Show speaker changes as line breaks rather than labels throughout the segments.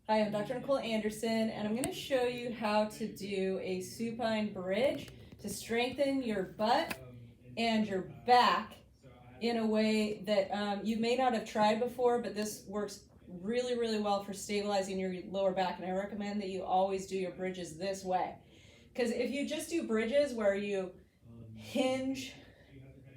Hi, I'm Dr. Nicole Anderson, and I'm going to show you how to do a supine bridge to strengthen your butt and your back in a way that you may not have tried before, but this works really, really well for stabilizing your lower back, and I recommend that you always do your bridges this way. Because if you just do bridges where you hinge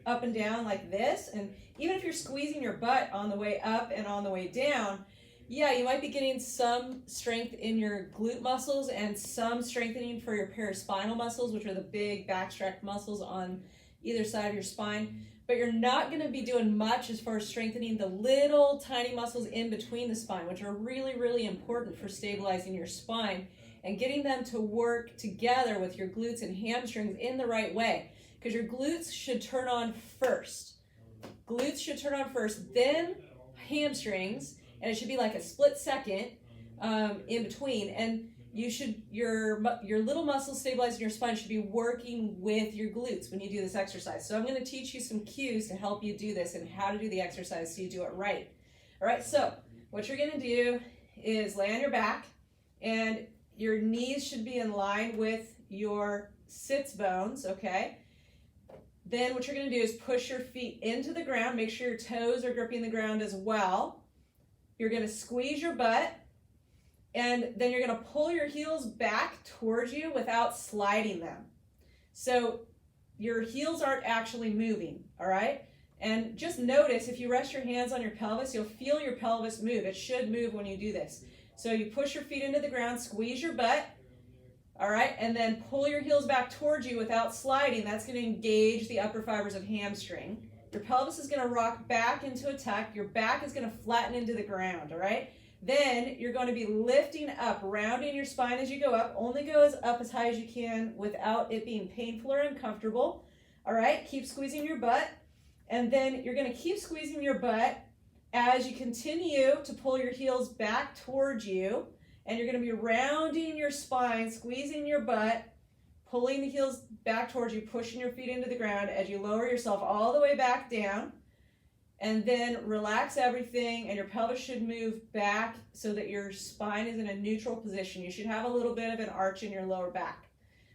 up and down like this, and even if you're squeezing your butt on the way up and on the way down, yeah, you might be getting some strength in your glute muscles and some strengthening for your paraspinal muscles, which are the big backstretch muscles on either side of your spine. But you're not going to be doing much as far as strengthening the little tiny muscles in between the spine, which are really, really important for stabilizing your spine and getting them to work together with your glutes and hamstrings in the right way. Because your glutes should turn on first. Glutes should turn on first, then hamstrings. And it should be like a split second in between. And you should your little muscles stabilizing your spine should be working with your glutes when you do this exercise. So I'm going to teach you some cues to help you do this and how to do the exercise so you do it right. All right, so what you're going to do is lay on your back, and your knees should be in line with your sits bones, okay? Then what you're going to do is push your feet into the ground. Make sure your toes are gripping the ground as well. You're going to squeeze your butt, and then you're going to pull your heels back towards you without sliding them. So your heels aren't actually moving, all right? And just notice, if you rest your hands on your pelvis, you'll feel your pelvis move. It should move when you do this. So you push your feet into the ground, squeeze your butt, all right? And then pull your heels back towards you without sliding. That's going to engage the upper fibers of hamstring. Your pelvis is going to rock back into a tuck. Your back is going to flatten into the ground, all right? Then you're going to be lifting up, rounding your spine as you go up. Only go up as high as you can without it being painful or uncomfortable, all right? Keep squeezing your butt. And then you're going to keep squeezing your butt as you continue to pull your heels back towards you. And you're going to be rounding your spine, squeezing your butt, pulling the heels back towards you, pushing your feet into the ground as you lower yourself all the way back down. And then relax everything, and your pelvis should move back so that your spine is in a neutral position. You should have a little bit of an arch in your lower back.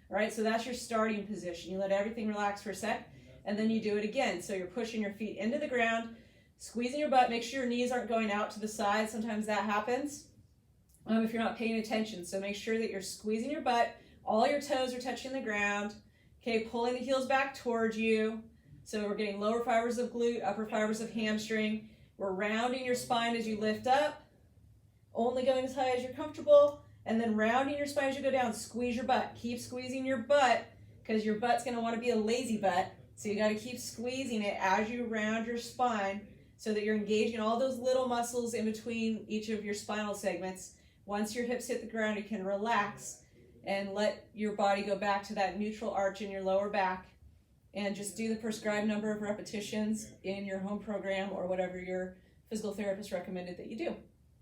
All right, so that's your starting position. You let everything relax for a sec, and then you do it again. So you're pushing your feet into the ground, squeezing your butt. Make sure your knees aren't going out to the side. Sometimes that happens if you're not paying attention. So make sure that you're squeezing your butt. All your toes are touching the ground. Okay, pulling the heels back towards you. So we're getting lower fibers of glute, upper fibers of hamstring. We're rounding your spine as you lift up, only going as high as you're comfortable, and then rounding your spine as you go down. Squeeze your butt. Keep squeezing your butt, because your butt's going to want to be a lazy butt. So you got to keep squeezing it as you round your spine so that you're engaging all those little muscles in between each of your spinal segments. Once your hips hit the ground, you can relax and let your body go back to that neutral arch in your lower back, and just do the prescribed number of repetitions in your home program or whatever your physical therapist recommended that you do.